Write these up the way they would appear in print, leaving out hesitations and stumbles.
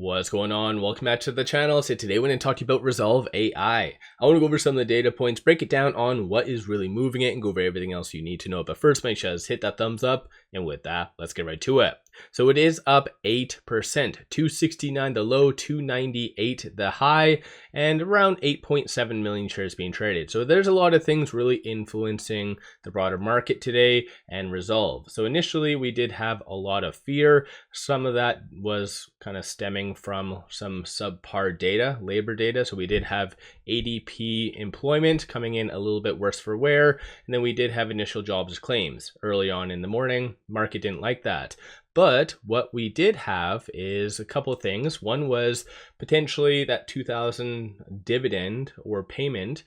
What's going on? Welcome back to the channel. So today we're going to talk to you about Rezolve AI. I want to go over some of the data points, break it down on what is really moving it, and go over everything else you need to know. But first, make sure to hit that thumbs up. And with that, let's get right to it. So it is up 8%, 269 the low, 298 the high, and around 8.7 million shares being traded. So there's a lot of things really influencing the broader market today and Rezolve. So initially we did have a lot of fear. Some of that was kind of stemming from some subpar data, labor data. So we did have ADP employment coming in a little bit worse for wear, and then we did have initial jobs claims early on in the morning. Market didn't like that. But what we did have is a couple of things. One was potentially that 2000 dividend or payment,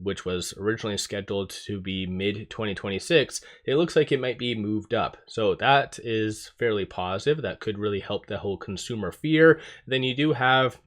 which was originally scheduled to be mid 2026. It looks like it might be moved up. So that is fairly positive. That could really help the whole consumer fear. Then you do have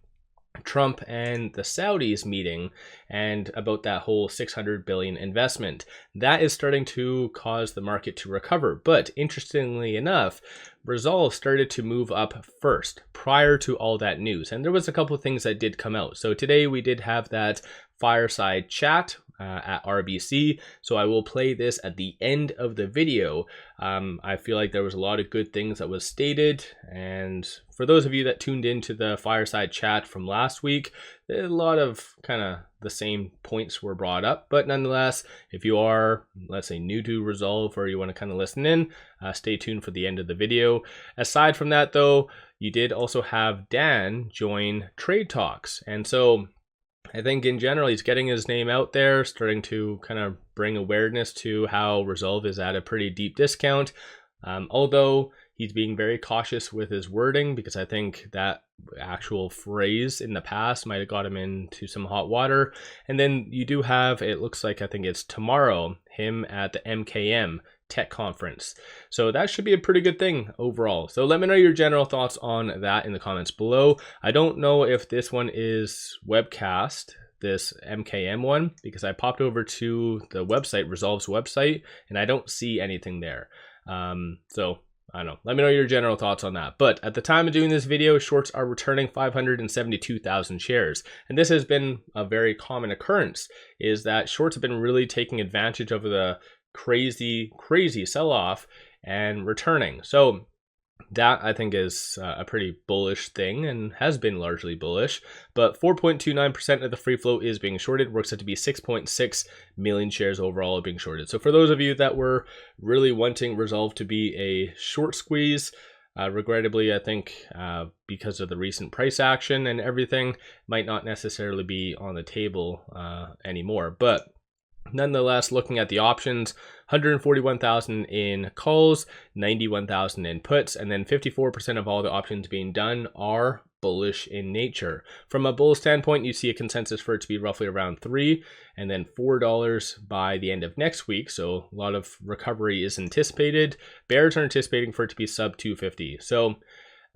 Trump and the Saudis meeting and about that whole 600 billion investment. That is starting to cause the market to recover. But interestingly enough, Rezolve started to move up first prior to all that news. And there was a couple of things that did come out. So today we did have that Fireside chat at RBC. So I will play this at the end of the video. I feel like there was a lot of good things that was stated. And for those of you that tuned into the Fireside chat from last week, a lot of kind of the same points were brought up. But nonetheless, if you are, let's say, new to Rezolve or you want to kind of listen in, stay tuned for the end of the video. Aside from that, though, you did also have Dan join Trade Talks. And so I think in general, he's getting his name out there, starting to kind of bring awareness to how Rezolve is at a pretty deep discount. Although he's being very cautious with his wording, because I think that actual phrase in the past might have got him into some hot water. And then you do have, it looks like, I think it's tomorrow, him at the MKM Tech Conference. So that should be a pretty good thing overall. So let me know your general thoughts on that in the comments below. I don't know if this one is webcast, this MKM one, because I popped over to the website, Rezolve's website, and I don't see anything there. So I don't know. Let me know your general thoughts on that. But at the time of doing this video, shorts are returning 572,000 shares. And this has been a very common occurrence, is that shorts have been really taking advantage of the crazy sell-off and returning. So that I think is a pretty bullish thing and has been largely bullish, but 4.29% of the free float is being shorted. Works out to be 6.6 million shares overall being shorted. So for those of you that were really wanting Rezolve to be a short squeeze, regrettably, I think because of the recent price action and everything, might not necessarily be on the table anymore. But nonetheless, looking at the options, 141,000 in calls, 91,000 in puts, and then 54% of all the options being done are bullish in nature. From a bull standpoint, you see a consensus for it to be roughly around $3 and then $4 by the end of next week. So a lot of recovery is anticipated. Bears are anticipating for it to be sub 250. So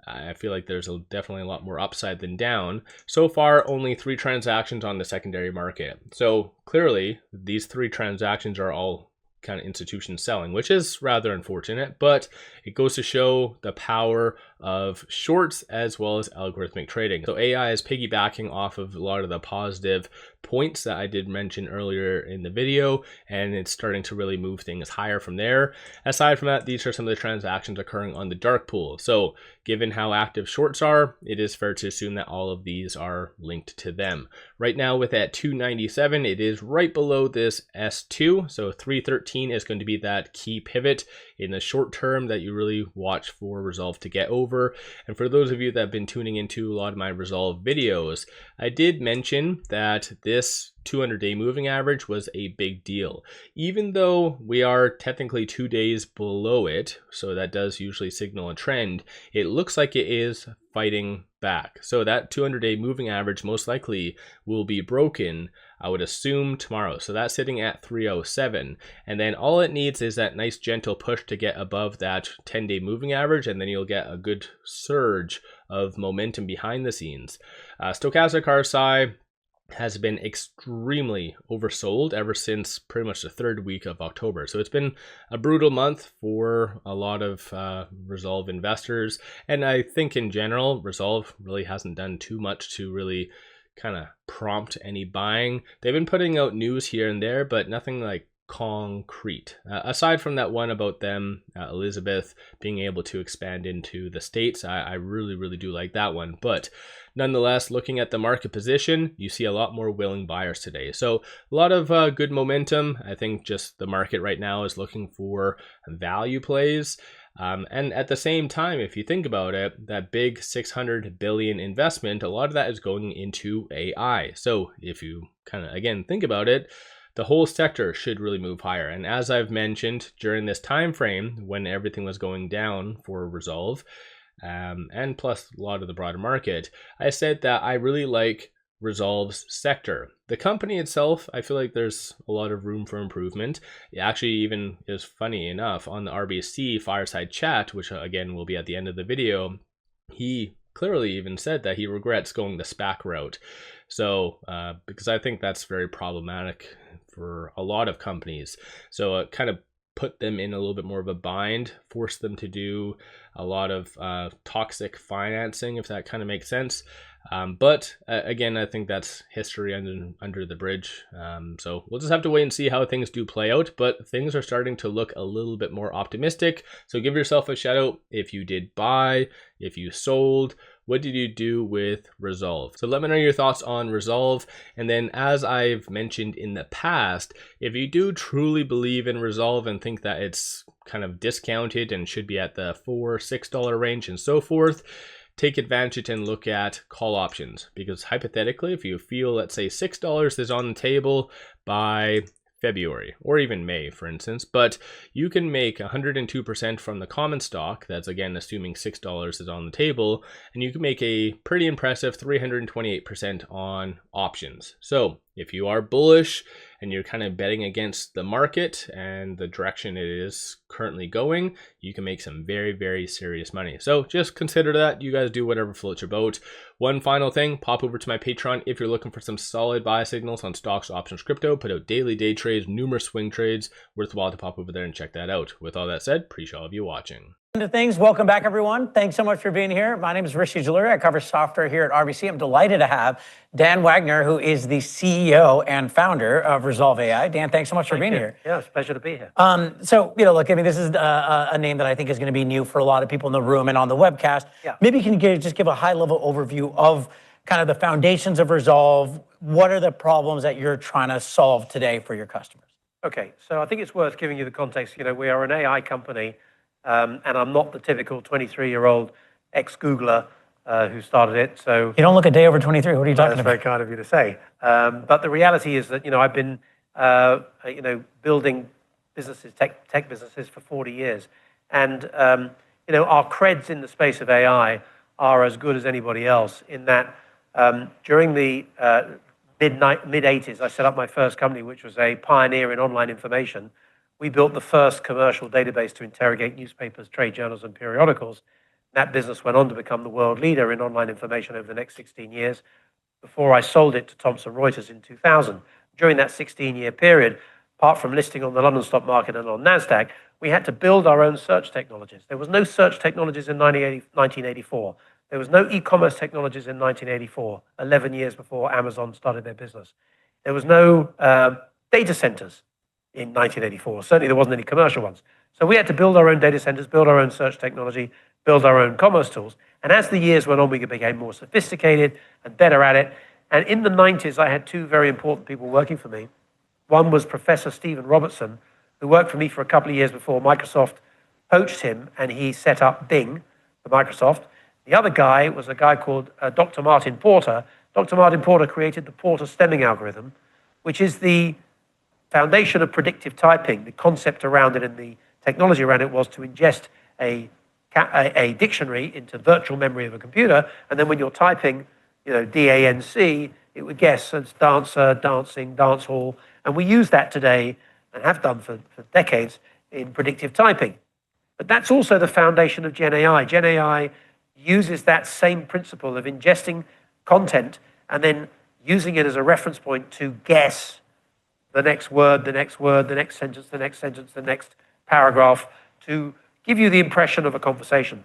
I feel like there's definitely a lot more upside than down. So far, only 3 transactions on the secondary market. So clearly, these 3 transactions are all kind of institution selling, which is rather unfortunate, but it goes to show the power of shorts as well as algorithmic trading. So AI is piggybacking off of a lot of the positive points that I did mention earlier in the video, and it's starting to really move things higher from there. Aside from that, these are some of the transactions occurring on the dark pool. So given how active shorts are, it is fair to assume that all of these are linked to them. Right now with that 297, it is right below this S2. So 313 is going to be that key pivot in the short term that you really watch for Rezolve to get over. And for those of you that have been tuning into a lot of my Rezolve videos, I did mention that this 200-day moving average was a big deal. Even though we are technically 2 days below it, so that does usually signal a trend, it looks like it is fighting back. So that 200-day moving average most likely will be broken, I would assume, tomorrow. So that's sitting at 307. And then all it needs is that nice gentle push to get above that 10-day moving average, and then you'll get a good surge of momentum behind the scenes. Stochastic RSI has been extremely oversold ever since pretty much the third week of October. So it's been a brutal month for a lot of Rezolve investors. And I think in general, Rezolve really hasn't done too much to really kind of prompt any buying. They've been putting out news here and there, but nothing like concrete. Aside from that one about them, Elizabeth, being able to expand into the States, I really do like that one. But nonetheless, looking at the market position, you see a lot more willing buyers today. So a lot of good momentum. I think just the market right now is looking for value plays. And at the same time, if you think about it, that big 600 billion investment, a lot of that is going into AI. So if you kind of, again, think about it, the whole sector should really move higher. And as I've mentioned, during this time frame when everything was going down for Rezolve, and plus a lot of the broader market, I said that I really like Rezolve's sector. The company itself, I feel like there's a lot of room for improvement. It actually even is funny enough on the RBC Fireside chat, which again will be at the end of the video, he clearly even said that he regrets going the SPAC route. So, because I think that's very problematic for a lot of companies. So it kind of put them in a little bit more of a bind, forced them to do a lot of toxic financing, if that kind of makes sense. But again, I think that's history under the bridge. So we'll just have to wait and see how things do play out, but things are starting to look a little bit more optimistic. So give yourself a shout out if you did buy, if you sold. What did you do with Rezolve? So let me know your thoughts on Rezolve. And then as I've mentioned in the past, if you do truly believe in Rezolve and think that it's kind of discounted and should be at the $4-6 range and so forth, take advantage and look at call options. Because hypothetically, if you feel, let's say $6 is on the table by February or even May, for instance, but you can make 102% from the common stock. That's again assuming $6 is on the table, and you can make a pretty impressive 328% on options. So if you are bullish and you're kind of betting against the market and the direction it is currently going, you can make some very serious money. So just consider that. You guys do whatever floats your boat. One final thing, pop over to my Patreon if you're looking for some solid buy signals on stocks, options, crypto. Put out daily day trades, numerous swing trades. Worthwhile to pop over there and check that out. With all that said, appreciate all of you watching. Into things. Welcome back, everyone. Thanks so much for being here. My name is 𝗪𝗧𝗛𝗔. I cover software here at RBC. I'm delighted to have Dan Wagner, who is the CEO and founder of Rezolve AI. Dan, thanks so much for being here. Yeah, it's a pleasure to be here. So, look, I mean, this is a name that I think is going to be new for a lot of people in the room and on the webcast. Yeah. Maybe you can just give a high-level overview of kind of the foundations of Rezolve. What are the problems that you're trying to solve today for your customers? Okay, so I think it's worth giving you the context. We are an AI company. And I'm not the typical 23-year-old ex-Googler who started it. So you don't look a day over 23. What are you talking that's about? very kind of you to say. But the reality is that I've been building businesses, tech businesses for 40 years, and our creds in the space of AI are as good as anybody else. In that, during the mid 80s, I set up my first company, which was a pioneer in online information. We built the first commercial database to interrogate newspapers, trade journals, and periodicals. That business went on to become the world leader in online information over the next 16 years before I sold it to Thomson Reuters in 2000. During that 16-year period, apart from listing on the London stock market and on NASDAQ, we had to build our own search technologies. There was no search technologies in 1984. There was no e-commerce technologies in 1984, 11 years before Amazon started their business. There was no data centers in 1984. Certainly there wasn't any commercial ones. So we had to build our own data centers, build our own search technology, build our own commerce tools. And as the years went on, we became more sophisticated and better at it. And in the 90s, I had two very important people working for me. One was Professor Stephen Robertson, who worked for me for a couple of years before Microsoft poached him, and he set up Bing for Microsoft. The other guy was a guy called Dr. Martin Porter. Dr. Martin Porter created the Porter stemming algorithm, which is the foundation of predictive typing. The concept around it and the technology around it was to ingest a dictionary into virtual memory of a computer, and then when you're typing, DANC, it would guess as dancer, dancing, dance hall, and we use that today and have done for decades in predictive typing. But that's also the foundation of Gen AI. Gen AI uses that same principle of ingesting content and then using it as a reference point to guess the next word, the next word, the next sentence, the next sentence, the next paragraph, to give you the impression of a conversation.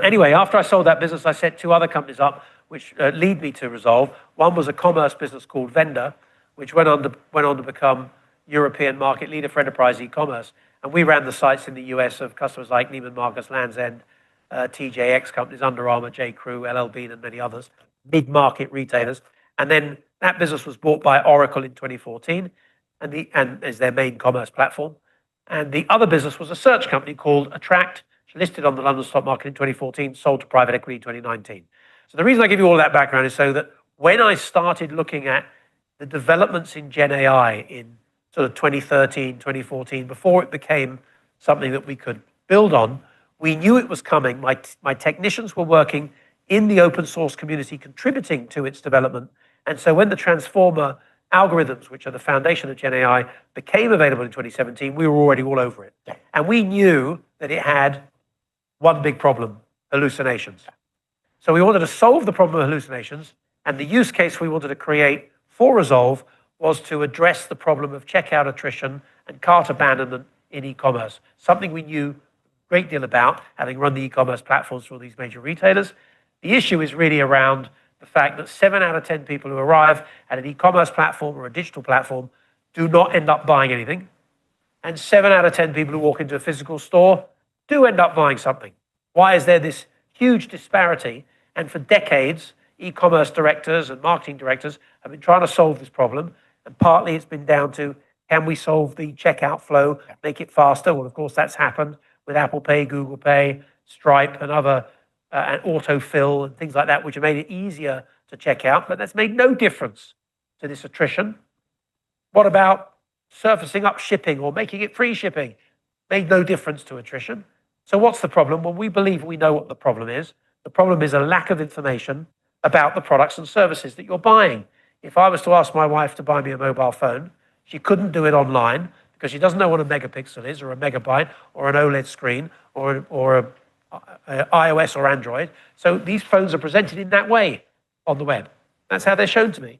Anyway, after I sold that business, I set 2 other companies up, which lead me to Rezolve. One was a commerce business called Vendor, which went on to become European market leader for enterprise e-commerce. And we ran the sites in the US of customers like Neiman Marcus, Land's End, TJX companies, Under Armour, J. Crew, LL Bean, and many others, mid-market retailers. And then that business was bought by Oracle in 2014, and as their main commerce platform. And the other business was a search company called Attract, listed on the London stock market in 2014, sold to private equity in 2019. So the reason I give you all that background is so that when I started looking at the developments in Gen AI in sort of 2013, 2014, before it became something that we could build on, we knew it was coming. My technicians were working in the open source community, contributing to its development. And so when the transformer algorithms, which are the foundation of Gen AI, became available in 2017, we were already all over it. And we knew that it had one big problem: hallucinations. So we wanted to solve the problem of hallucinations, and the use case we wanted to create for Rezolve was to address the problem of checkout attrition and cart abandonment in e-commerce, something we knew a great deal about, having run the e-commerce platforms for all these major retailers. The issue is really around the fact that 7 out of 10 people who arrive at an e-commerce platform or a digital platform do not end up buying anything, and 7 out of 10 people who walk into a physical store do end up buying something. Why is there this huge disparity? And for decades, e-commerce directors and marketing directors have been trying to solve this problem. And partly it's been down to, can we solve the checkout flow, make it faster? Well, of course, that's happened with Apple Pay, Google Pay, Stripe, and other, and autofill and things like that, which have made it easier to check out. But that's made no difference to this attrition. What about surfacing up shipping or making it free shipping? Made no difference to attrition. So what's the problem? Well, we believe we know what the problem is. The problem is a lack of information about the products and services that you're buying. If I was to ask my wife to buy me a mobile phone, she couldn't do it online because she doesn't know what a megapixel is, or a megabyte, or an OLED screen, or a iOS or Android. So these phones are presented in that way on the web. That's how they're shown to me.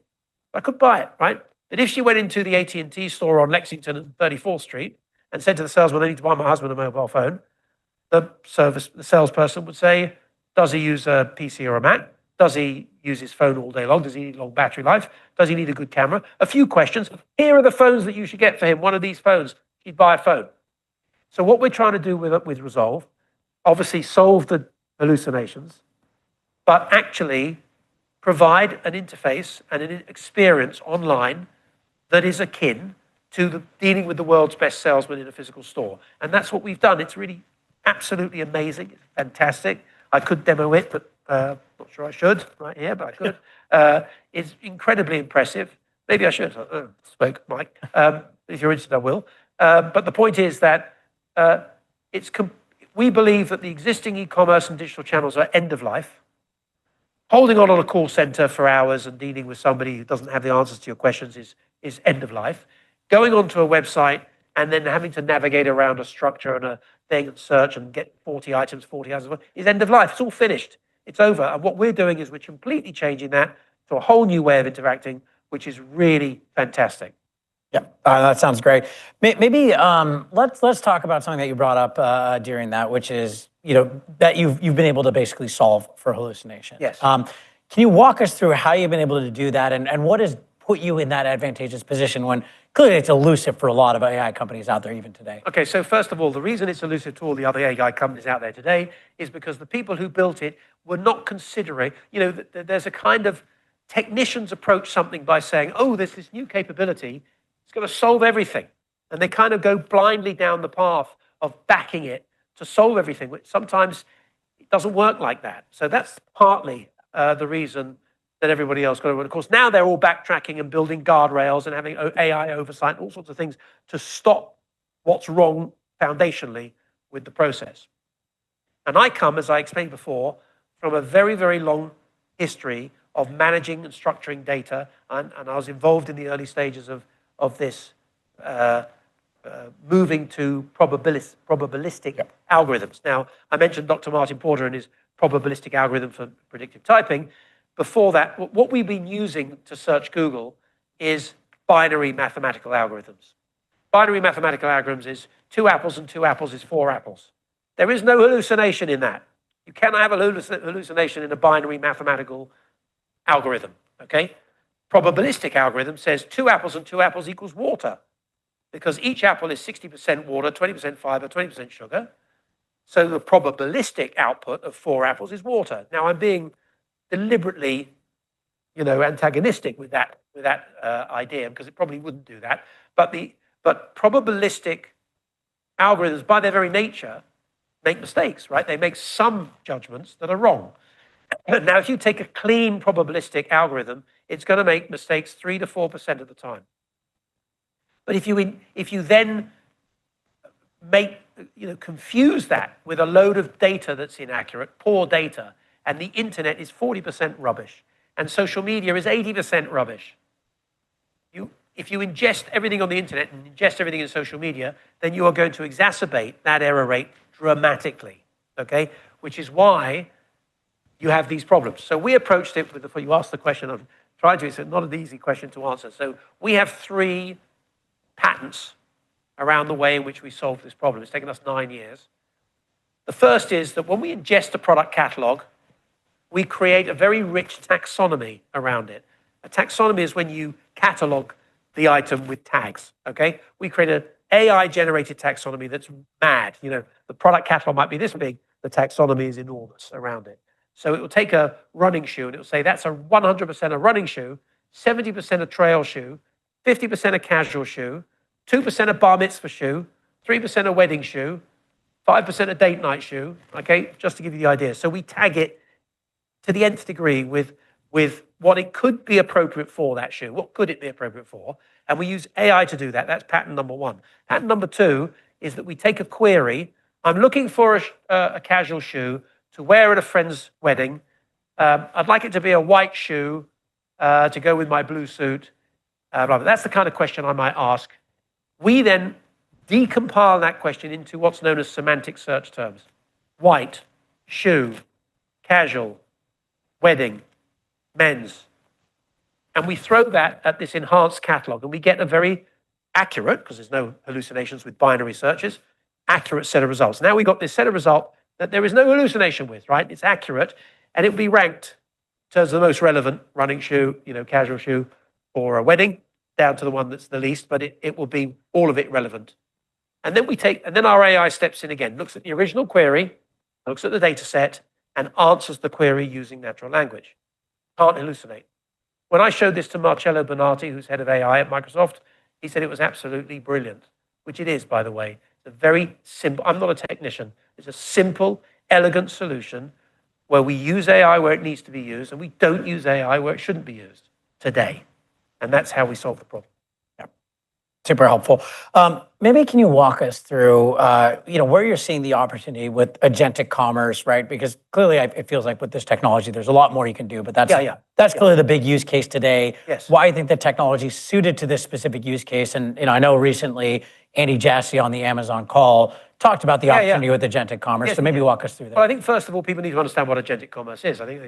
I could buy it, right? But if she went into the AT&T store on Lexington and 34th Street and said to the salesman, I need to buy my husband a mobile phone, the salesperson would say, does he use a PC or a Mac? Does he use his phone all day long? Does he need long battery life? Does he need a good camera? A few questions. Here are the phones that you should get for him. One of these phones, he'd buy a phone. So what we're trying to do with Rezolve, obviously solve the hallucinations, but actually provide an interface and an experience online that is akin to dealing with the world's best salesman in a physical store. And that's what we've done. It's really absolutely amazing. It's fantastic. I could demo it, but not sure I should right here, but I could. It's incredibly impressive. Maybe I should. Spoke, Mike. If you're interested, I will. But the point is that we believe that the existing e-commerce and digital channels are end of life. Holding on a call center for hours and dealing with somebody who doesn't have the answers to your questions is end of life. Going onto a website and then having to navigate around a structure and a thing and search and get 40 items is end of life. It's all finished. It's over. And what we're doing is we're completely changing that to a whole new way of interacting, which is really fantastic. Yeah, that sounds great. Maybe let's talk about something that you brought up during that, which is that you've been able to basically solve for hallucinations. Yes. Can you walk us through how you've been able to do that, and what has put you in that advantageous position when clearly it's elusive for a lot of AI companies out there even today? Okay, so first of all, the reason it's elusive to all the other AI companies out there today is because the people who built it were not considering, there's a kind of technicians approach something by saying, oh, there's this new capability, it's going to solve everything. And they kind of go blindly down the path of backing it to solve everything, which sometimes it doesn't work like that. So that's partly the reason that everybody else got to. Of course, now they're all backtracking and building guardrails and having AI oversight, all sorts of things to stop what's wrong foundationally with the process. And I come, as I explained before, from a very, very long history of managing and structuring data, and I was involved in the early stages of this moving to probabilistic algorithms. Now, I mentioned Dr. Martin Porter and his probabilistic algorithm for predictive typing. before that, what we've been using to search Google is binary mathematical algorithms. Binary mathematical algorithms is 2 apples and 2 apples is 4 apples. There is no hallucination in that. You cannot have a hallucination in a binary mathematical algorithm, okay? Probabilistic algorithm says 2 apples and 2 apples equals water, because each apple is 60% water, 20% fiber, 20% sugar. So the probabilistic output of 4 apples is water. Now I'm being deliberately, antagonistic with that idea, because it probably wouldn't do that. But probabilistic algorithms, by their very nature, make mistakes, right? They make some judgments that are wrong. Now, if you take a clean probabilistic algorithm, it's going to make mistakes 3 to 4% of the time. But if you then confuse that with a load of data that's inaccurate, poor data, and the internet is 40% rubbish, and social media is 80% rubbish. If you ingest everything on the internet and ingest everything in social media, then you are going to exacerbate that error rate dramatically, okay? Which is why you have these problems. So we approached it before you asked the question, I've tried to, it's not an easy question to answer. So we have 3 patents around the way in which we solve this problem. It's taken us 9 years. The first is that when we ingest a product catalog, we create a very rich taxonomy around it. A taxonomy is when you catalog the item with tags, okay? We create an AI-generated taxonomy that's mad. The product catalog might be this big, the taxonomy is enormous around it. So it will take a running shoe and it will say that's 100% a running shoe, 70% a trail shoe, 50% a casual shoe, 2% a bar mitzvah shoe, 3% a wedding shoe, 5% a date night shoe, okay? Just to give you the idea. So we tag it to the nth degree with what it could be appropriate for, that shoe. What could it be appropriate for? And we use AI to do that. That's patent number 1. Patent number 2 is that we take a query. I'm looking for a casual shoe to wear at a friend's wedding. I'd like it to be a white shoe to go with my blue suit. Blah, blah. That's the kind of question I might ask. We then decompile that question into what's known as semantic search terms. White, shoe, casual, wedding, men's. And we throw that at this enhanced catalog, and we get a very accurate, because there's no hallucinations with binary searches, accurate set of results. Now we got this set of results that there is no hallucination with, right? It's accurate, and it will be ranked in terms of the most relevant running shoe, casual shoe, or a wedding, down to the one that's the least, but it will be all of it relevant. And then our AI steps in again, looks at the original query, looks at the data set, and answers the query using natural language. Can't hallucinate. When I showed this to 𝗪𝗓𝗓𝗪𝗓, who's head of AI at Microsoft, he said it was absolutely brilliant, which it is, by the way. It's a very simple, I'm not a technician, it's a simple, elegant solution where we use AI where it needs to be used, and we don't use AI where it shouldn't be used today. And that's how we solve the problem. Super helpful. Maybe can you walk us through, where you're seeing the opportunity with agentic commerce, right? Because clearly it feels like with this technology, there's a lot more you can do, but that's clearly the big use case today. Yes. Why you think the technology is suited to this specific use case? And I know recently Andy Jassy on the Amazon call talked about the opportunity with agentic commerce. Yes, so maybe walk us through that. Well, I think first of all, people need to understand what agentic commerce is. I think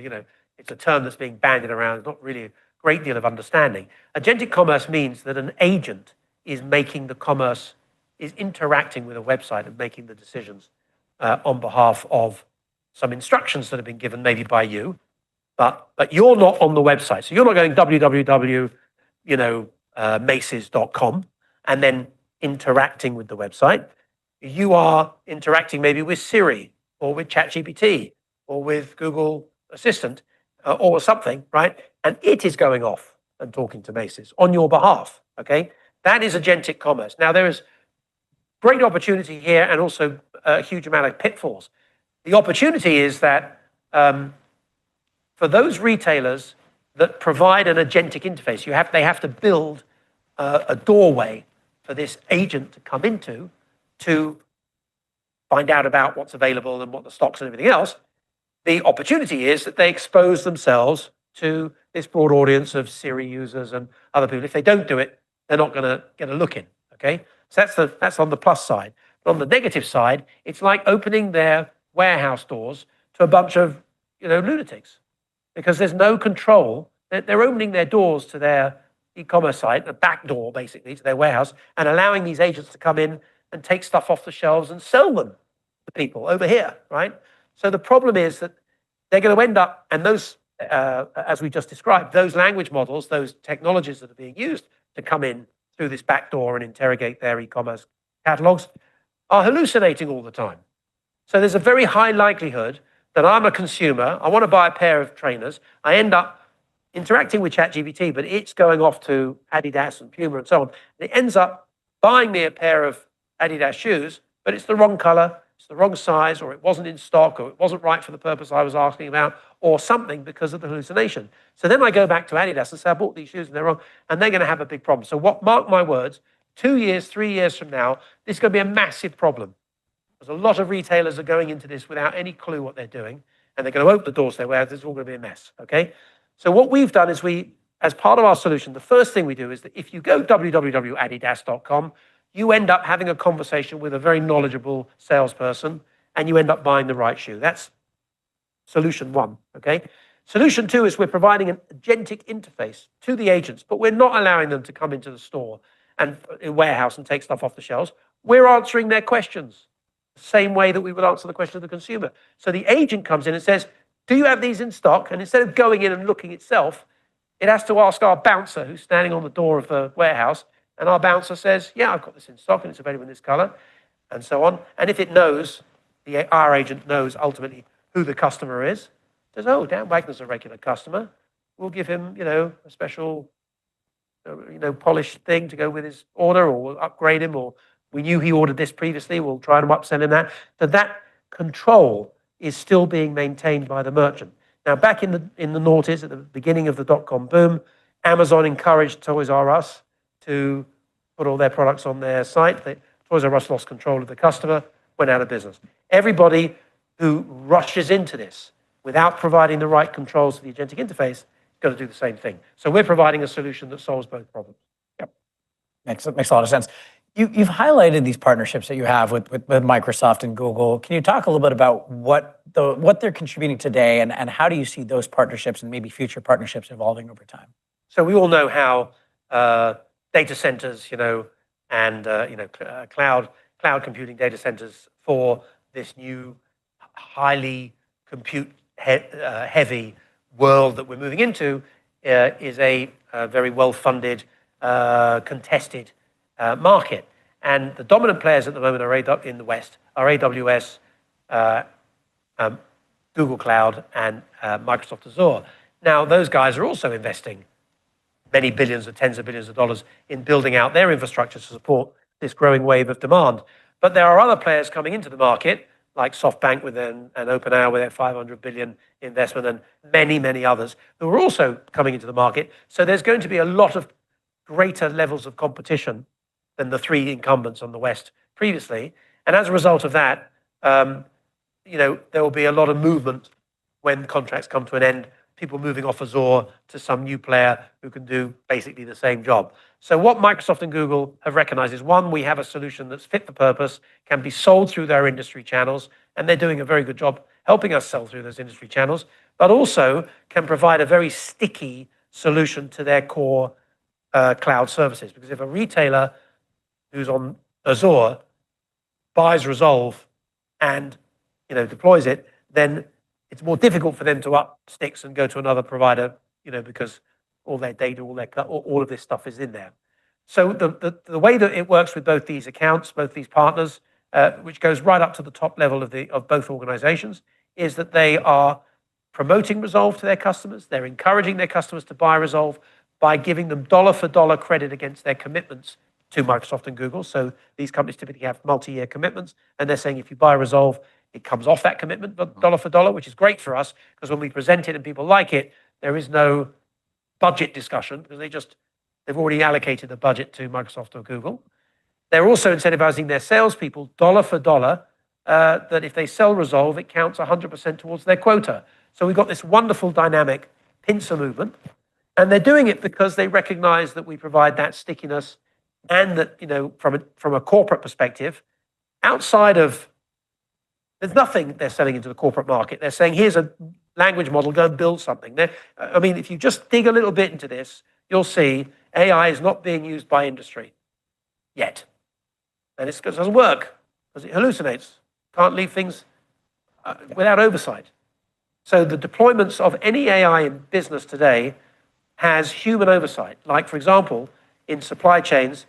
it's a term that's being bandied around. There's not really a great deal of understanding. Agentic commerce means that an agent is making the commerce, is interacting with a website and making the decisions on behalf of some instructions that have been given maybe by you, but you're not on the website. So you're not going www.macy's.com and then interacting with the website. You are interacting maybe with Siri or with ChatGPT or with Google Assistant or something, right? And it is going off and talking to Macy's on your behalf, okay? That is agentic commerce. Now, there is great opportunity here and also a huge amount of pitfalls. The opportunity is that for those retailers that provide an agentic interface, they have to build a doorway for this agent to come into to find out about what's available and what the stocks and everything else. The opportunity is that they expose themselves to this broad audience of Siri users and other people. If they don't do it, they're not going to get a look in, okay? So that's on the plus side. But on the negative side, it's like opening their warehouse doors to a bunch of, lunatics. because there's no control. They're opening their doors to their e-commerce site, a back door basically to their warehouse, and allowing these agents to come in and take stuff off the shelves and sell them to people over here, right? So the problem is that they're going to end up, and those, as we just described, those language models, those technologies that are being used to come in through this back door and interrogate their e-commerce catalogs are hallucinating all the time. So there's a very high likelihood that I'm a consumer, I want to buy a pair of trainers, I end up interacting with ChatGPT, but it's going off to Adidas and Puma and so on. And it ends up buying me a pair of Adidas shoes, but it's the wrong color, it's the wrong size, or it wasn't in stock, or it wasn't right for the purpose I was asking about, or something because of the hallucination. So then I go back to Adidas and say, I bought these shoes and they're wrong, and they're going to have a big problem. So mark my words, 2 years, 3 years from now, this is going to be a massive problem. Because a lot of retailers are going into this without any clue what they're doing, and they're going to open the doors to their warehouse. It's all going to be a mess, okay? So what we've done is as part of our solution, the first thing we do is that if you go www.adidas.com, you end up having a conversation with a very knowledgeable salesperson, and you end up buying the right shoe. That's solution one, okay? Solution two is we're providing an agentic interface to the agents, but we're not allowing them to come into the store and in warehouse and take stuff off the shelves. We're answering their questions the same way that we would answer the question of the consumer. So the agent comes in and says, do you have these in stock? And instead of going in and looking itself, it has to ask our bouncer who's standing on the door of the warehouse. And our bouncer says, yeah, I've got this in stock and it's available in this color, and so on. And if it knows, our agent knows ultimately who the customer is, says, oh, Dan Wagner's a regular customer. We'll give him, a special, polished thing to go with his order, or we'll upgrade him, or we knew he ordered this previously, we'll try and upsell him that. So that control is still being maintained by the merchant. Now, back in the noughties, at the beginning of the dot-com boom, Amazon encouraged Toys R Us to put all their products on their site. Toys R Us lost control of the customer, went out of business. Everybody who rushes into this without providing the right controls to the agentic interface is going to do the same thing. So we're providing a solution that solves both problems. Yep. Makes a lot of sense. You've highlighted these partnerships that you have with Microsoft and Google. Can you talk a little bit about what they're contributing today, and how do you see those partnerships and maybe future partnerships evolving over time? So we all know how data centers, and cloud computing data centers for this new highly compute heavy world that we're moving into is a very well-funded, contested market. And the dominant players at the moment in the West are AWS, Google Cloud, and Microsoft Azure. Now, those guys are also investing many billions or tens of billions of dollars in building out their infrastructure to support this growing wave of demand. But there are other players coming into the market, like SoftBank and OpenAI with their $500 billion investment, and many, many others who are also coming into the market. So there's going to be a lot of greater levels of competition than the three incumbents on the West previously. And as a result of that, there will be a lot of movement when contracts come to an end, people moving off Azure to some new player who can do basically the same job. So what Microsoft and Google have recognized is, one, we have a solution that's fit for purpose, can be sold through their industry channels, and they're doing a very good job helping us sell through those industry channels, but also can provide a very sticky solution to their core cloud services. Because if a retailer who's on Azure buys Rezolve and deploys it, then it's more difficult for them to up sticks and go to another provider, because all their data, all of this stuff is in there. So the way that it works with both these accounts, both these partners, which goes right up to the top level of both organizations, is that they are promoting Rezolve to their customers. They're encouraging their customers to buy Rezolve by giving them dollar for dollar credit against their commitments to Microsoft and Google. So these companies typically have multi-year commitments, and they're saying if you buy Rezolve, it comes off that commitment, but dollar for dollar, which is great for us, because when we present it and people like it, there is no budget discussion, because they've already allocated the budget to Microsoft or Google. They're also incentivizing their salespeople dollar for dollar, that if they sell Rezolve, it counts 100% towards their quota. So we've got this wonderful dynamic pincer movement, and they're doing it because they recognize that we provide that stickiness, and that, from a corporate perspective, outside of, there's nothing they're selling into the corporate market. They're saying, here's language model, go and build something. I mean, if you just dig a little bit into this, you'll see AI is not being used by industry yet. And it doesn't work because it hallucinates. Can't leave things without oversight. So the deployments of any AI in business today has human oversight. Like, for example, in supply chains,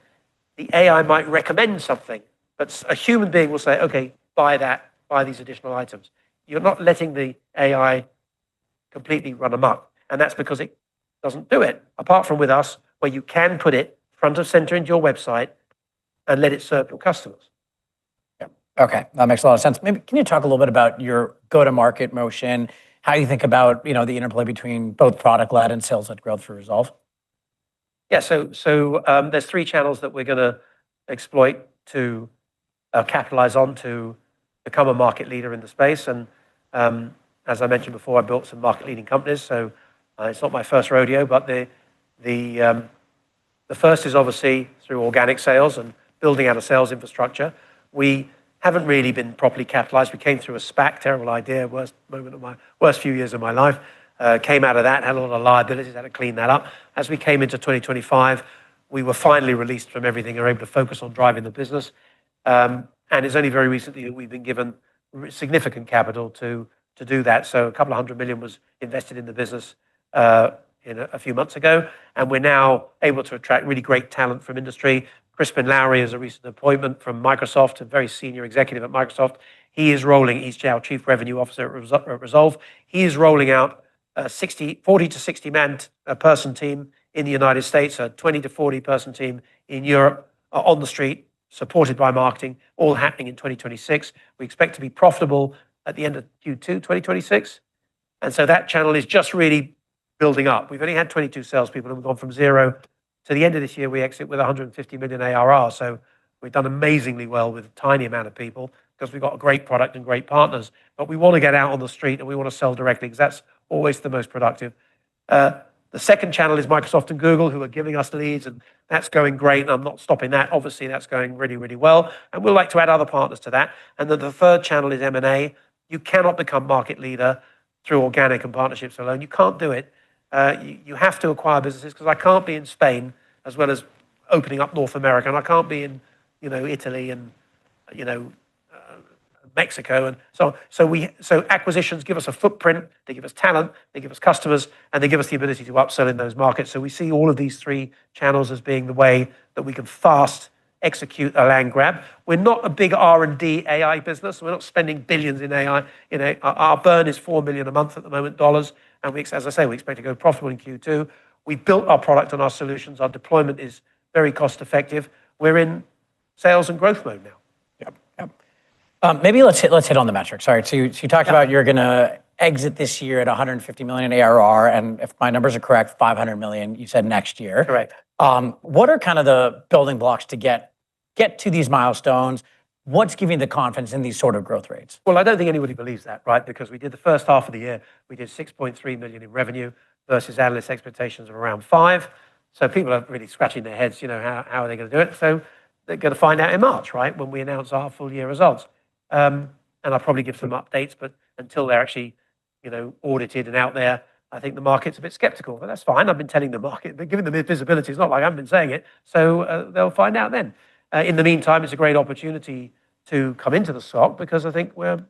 the AI might recommend something, but a human being will say, okay, buy that, buy these additional items. You're not letting the AI completely run amok. And that's because it doesn't do it, apart from with us, where you can put it front of center into your website and let it serve your customers. Yeah. Okay, that makes a lot of sense. Maybe can you talk a little bit about your go-to-market motion, how you think about the interplay between both product-led and sales-led growth for Rezolve? Yeah, so there's 3 channels that we're going to exploit to capitalize on to become a market leader in the space. And as I mentioned before, I built some market-leading companies, so it's not my first rodeo. But the first is obviously through organic sales and building out a sales infrastructure. We haven't really been properly capitalized. We came through a SPAC, terrible idea, worst few years of my life. Came out of that, had a lot of liabilities, had to clean that up. As we came into 2025, we were finally released from everything and were able to focus on driving the business. And it's only very recently that we've been given significant capital to do that. So a couple of $100 million was invested in the business a few months ago, and we're now able to attract really great talent from industry. Crispin Lowry is a recent appointment from Microsoft, a very senior executive at Microsoft. He's our Chief Revenue Officer at Rezolve. He is rolling out a 40 to 60 person team in the United States, a 20 to 40 person team in Europe on the street, supported by marketing, all happening in 2026. We expect to be profitable at the end of Q2 2026. And so that channel is just really building up. We've only had 22 salespeople, and we've gone from 0 to the end of this year. We exit with 150 million ARR. So we've done amazingly well with a tiny amount of people because we've got a great product and great partners. But we want to get out on the street and we want to sell directly because that's always the most productive. The second channel is Microsoft and Google, who are giving us leads, and that's going great. And I'm not stopping that. Obviously, that's going really, really well. And we'd like to add other partners to that. And then the third channel is M&A. You cannot become market leader through organic and partnerships alone. You can't do it. You have to acquire businesses, because I can't be in Spain as well as opening up North America, and I can't be in Italy and Mexico, and so acquisitions give us a footprint, they give us talent, they give us customers, and they give us the ability to upsell in those markets. So we see all of these 3 channels as being the way that we can fast execute a land grab. We're not a big R&D AI business. We're not spending billions in AI. Our burn is $4 million a month at the moment, dollars, and as I say, we expect to go profitable in Q2. We built our product and our solutions. Our deployment is very cost effective. We're in sales and growth mode now. Maybe let's hit on the metrics. Sorry, so you talked about you're going to exit this year at 150 million ARR, and if my numbers are correct, 500 million. You said next year. Correct. What are kind of the building blocks to get to these milestones? What's giving the confidence in these sort of growth rates? Well, I don't think anybody believes that, right? Because we did the first half of the year, we did 6.3 million in revenue versus analyst expectations of around 5. So people are really scratching their heads. How are they going to do it? So they're going to find out in March, right, when we announce our full year results. And I'll probably give some updates, but until they're actually, audited and out there, I think the market's a bit skeptical. But that's fine. I've been telling the market, but giving them visibility. It's not like I haven't been saying it. So they'll find out then. In the meantime, it's a great opportunity to come into the stock because I think we're,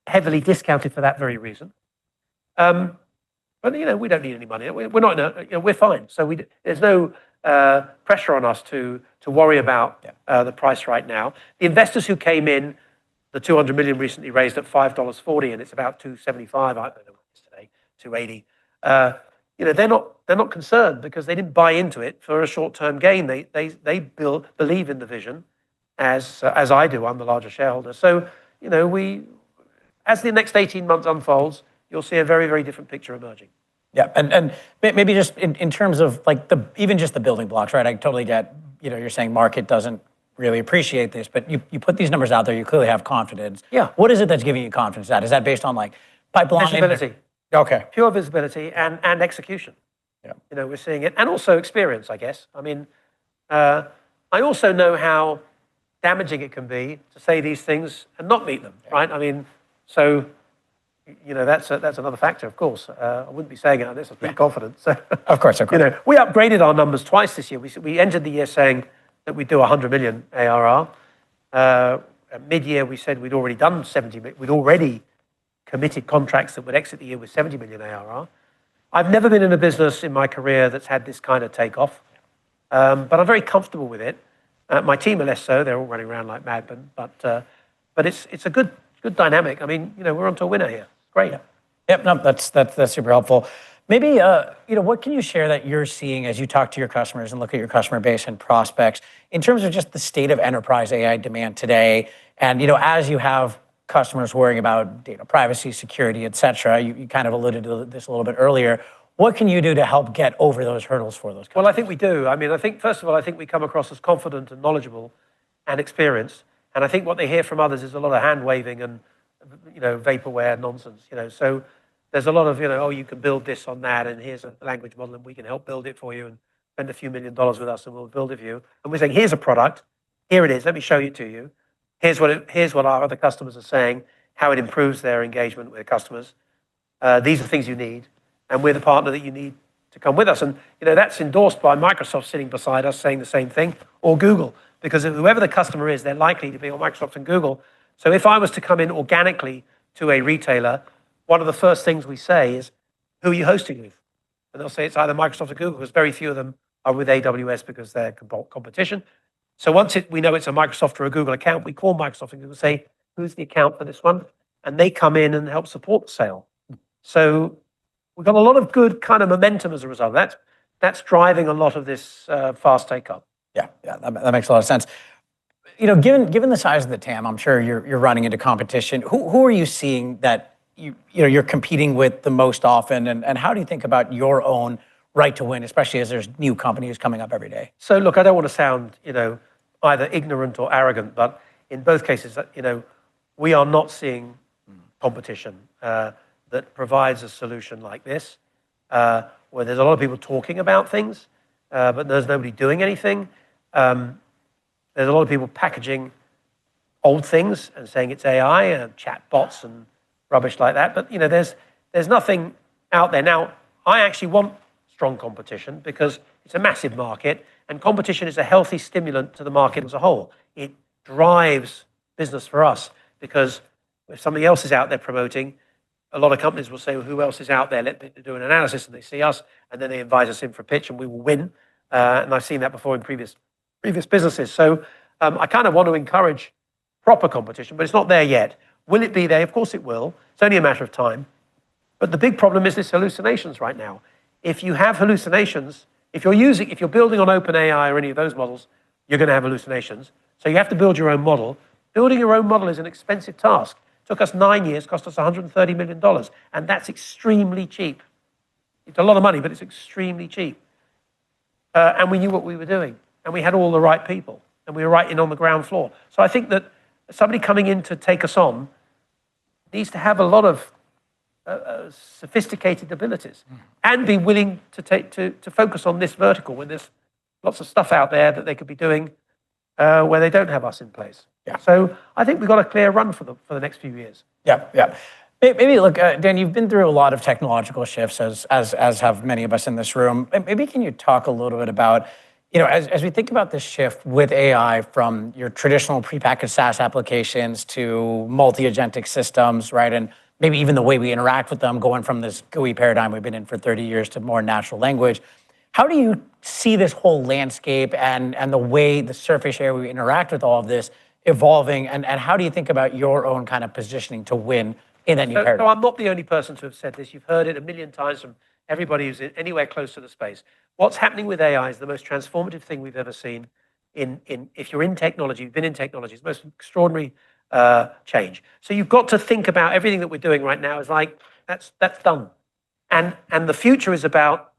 heavily discounted for that very reason. But we don't need any money. We're not. We're fine. So there's no pressure on us to worry about the price right now. The investors who came in, the 200 million recently raised at $5.40, and it's about 275. I don't know yesterday, 280. They're not concerned because they didn't buy into it for a short-term gain. They believe in the vision, as I do. I'm the largest shareholder. So as the next 18 months unfolds, you'll see a very, very different picture emerging. Yeah, and maybe just in terms of even just the building blocks, right? I totally get, you're saying market doesn't really appreciate this, but you put these numbers out there, you clearly have confidence. Yeah. What is it that's giving you confidence? Is that based on pipeline? Visibility. Okay. Pure visibility and execution. Yeah. We're seeing it, and also experience, I guess. I mean, I also know how damaging it can be to say these things and not meet them, right? I mean, so that's another factor, of course. I wouldn't be saying it unless I was pretty confident. So, Of course. we upgraded our numbers twice this year. We entered the year saying that we'd do 100 million ARR. At mid-year, we said we'd already done 70 million. We'd already committed contracts that would exit the year with 70 million ARR. I've never been in a business in my career that's had this kind of takeoff, but I'm very comfortable with it. My team are less so; they're all running around like madmen. But it's a good dynamic. I mean, we're onto a winner here. Great. Yep. No, that's super helpful. Maybe what can you share that you're seeing as you talk to your customers and look at your customer base and prospects in terms of just the state of enterprise AI demand today? And as you have customers worrying about data privacy, security, et cetera, you kind of alluded to this a little bit earlier. What can you do to help get over those hurdles for those customers? Well, I think we do. I mean, I think, first of all, I think we come across as confident and knowledgeable and experienced. And I think what they hear from others is a lot of hand waving and, vaporware nonsense, So there's a lot of, oh, you can build this on that, and here's a language model, and we can help build it for you, and spend a few $1 million with us, and we'll build it for you. And we're saying, here's a product, here it is, let me show it to you. Here's what our other customers are saying, how it improves their engagement with customers. These are things you need, and we're the partner that you need to come with us. And that's endorsed by Microsoft sitting beside us saying the same thing, or Google, because whoever the customer is, they're likely to be on Microsoft and Google. So if I was to come in organically to a retailer, one of the first things we say is, who are you hosting with? And they'll say it's either Microsoft or Google, because very few of them are with AWS because they're competition. So once we know it's a Microsoft or a Google account, we call Microsoft and Google say, who's the account for this one? And they come in and help support the sale. So we've got a lot of good kind of momentum as a result. That's driving a lot of this fast take-up. Yeah, that makes a lot of sense. Given the size of the TAM, I'm sure you're running into competition. Who are you seeing that you're competing with the most often, and how do you think about your own right to win, especially as there's new companies coming up every day? So look, I don't want to sound either ignorant or arrogant, but in both cases, we are not seeing competition that provides a solution like this, where there's a lot of people talking about things, but there's nobody doing anything. There's a lot of people packaging old things and saying it's AI and chat bots and rubbish like that. But there's nothing out there. Now, I actually want strong competition because it's a massive market, and competition is a healthy stimulant to the market as a whole. It drives business for us because if somebody else is out there promoting, a lot of companies will say, well, who else is out there? Let me do an analysis, and they see us, and then they invite us in for a pitch, and we will win. And I've seen that before in previous businesses. So I kind of want to encourage proper competition, but it's not there yet. Will it be there? Of course it will. It's only a matter of time. But the big problem is this hallucinations right now. If you have hallucinations, if you're building on OpenAI or any of those models, you're going to have hallucinations. So you have to build your own model. Building your own model is an expensive task. It took us 9 years, cost us $130 million. And that's extremely cheap. It's a lot of money, but it's extremely cheap. And we knew what we were doing. And we had all the right people. And we were right in on the ground floor. So I think that somebody coming in to take us on needs to have a lot of sophisticated abilities and be willing to focus on this vertical when there's lots of stuff out there that they could be doing where they don't have us in place. Yeah. So I think we've got a clear run for the next few years. Yeah. Maybe look, Dan, you've been through a lot of technological shifts, as have many of us in this room. Maybe can you talk a little bit about, as we think about this shift with AI from your traditional prepackaged SaaS applications to multi-agentic systems, right? And maybe even the way we interact with them, going from this GUI paradigm we've been in for 30 years to more natural language. How do you see this whole landscape and the way the surface area we interact with all of this evolving? And how do you think about your own kind of positioning to win in that new paradigm? So I'm not the only person to have said this. You've heard it a million times from everybody who's anywhere close to the space. What's happening with AI is the most transformative thing we've ever seen. If you're in technology, you've been in technology, it's the most extraordinary change. So you've got to think about everything that we're doing right now is like, that's done. And the future is about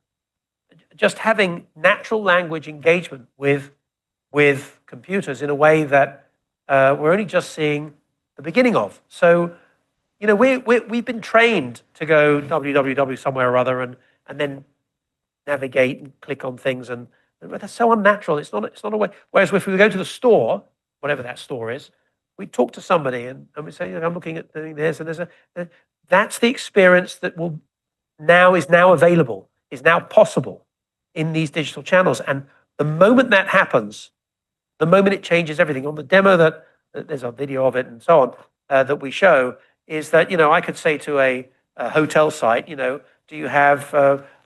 just having natural language engagement with computers in a way that we're only just seeing the beginning of. So, we've been trained to go www somewhere or other and then navigate and click on things, and that's so unnatural. It's not a way. Whereas if we go to the store, whatever that store is, we talk to somebody and we say, I'm looking at doing this, and that's the experience that is now available, is now possible in these digital channels. And the moment that happens, the moment it changes everything. On the demo that there's a video of it and so on that we show, is that, I could say to a hotel site, do you have,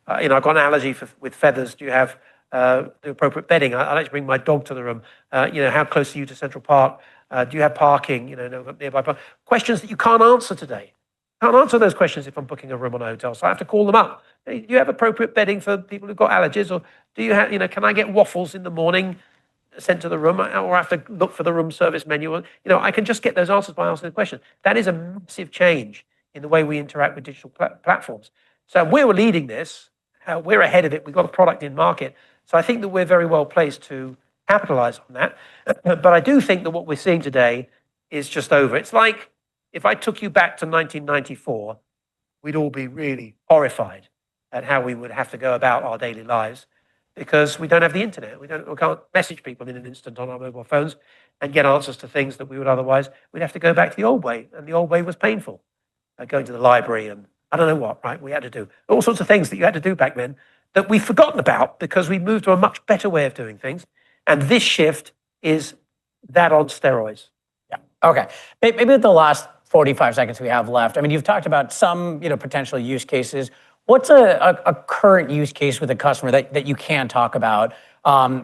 I've got an allergy with feathers. Do you have the appropriate bedding? I like to bring my dog to the room. How close are you to Central Park? Do you have parking? Nearby park. Questions that you can't answer today. Can't answer those questions if I'm booking a room on a hotel, so I have to call them up. Do you have appropriate bedding for people who've got allergies, or do you have, can I get waffles in the morning sent to the room, or I have to look for the room service menu? I can just get those answers by asking the question. That is a massive change in the way we interact with digital platforms. So we're leading this. We're ahead of it. We've got a product in market. So I think that we're very well placed to capitalize on that. But I do think that what we're seeing today is just over. It's like if I took you back to 1994, we'd all be really horrified at how we would have to go about our daily lives, because we don't have the internet. We can't message people in an instant on our mobile phones and get answers to things that we would otherwise. We'd have to go back to the old way, and the old way was painful. Going to the library and I don't know what, right? We had to do all sorts of things that you had to do back then that we've forgotten about because we moved to a much better way of doing things. And this shift is that on steroids. Yeah. Okay. Maybe with the last 45 seconds we have left, I mean, you've talked about some, potential use cases. What's a current use case with a customer that you can talk about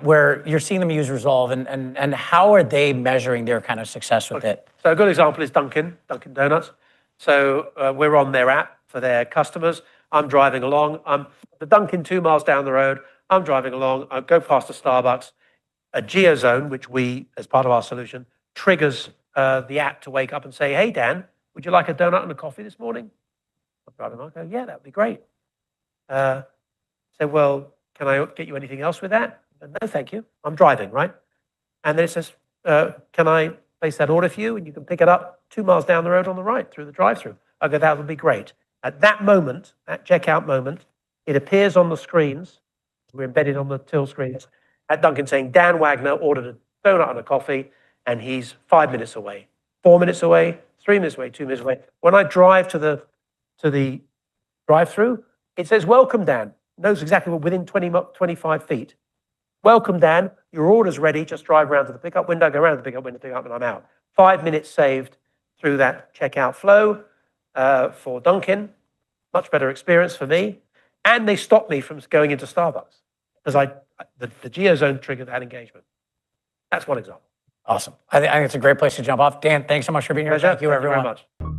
where you're seeing them use Rezolve, and how are they measuring their kind of success with it? So a good example is Dunkin' Donuts. So we're on their app for their customers. I'm driving along. I'm the Dunkin' 2 miles down the road. I'm driving along. I go past a Starbucks. A geozone, which we, as part of our solution, triggers the app to wake up and say, hey, Dan, would you like a donut and a coffee this morning? I'm driving along. I go, yeah, that would be great. Say, well, can I get you anything else with that? No, thank you. I'm driving, right? And then it says, can I place that order for you? And you can pick it up 2 miles down the road on the right through the drive-through. I go, that would be great. At that moment, that checkout moment, it appears on the screens. We're embedded on the till screens at Dunkin' saying, Dan Wagner ordered a donut and a coffee, and he's 5 minutes away, 4 minutes away, 3 minutes away, 2 minutes away. When I drive to the drive-through, it says, welcome, Dan. Knows exactly what, within 25 feet. Welcome, Dan. Your order's ready. Just drive around to the pickup window, go around to the pickup window, pick up, and I'm out. 5 minutes saved through that checkout flow for Dunkin'. Much better experience for me. And they stopped me from going into Starbucks because the geozone triggered that engagement. That's one example. Awesome. I think it's a great place to jump off. Dan, thanks so much for being here. Pleasure. Thank you, everyone. Thank you very much.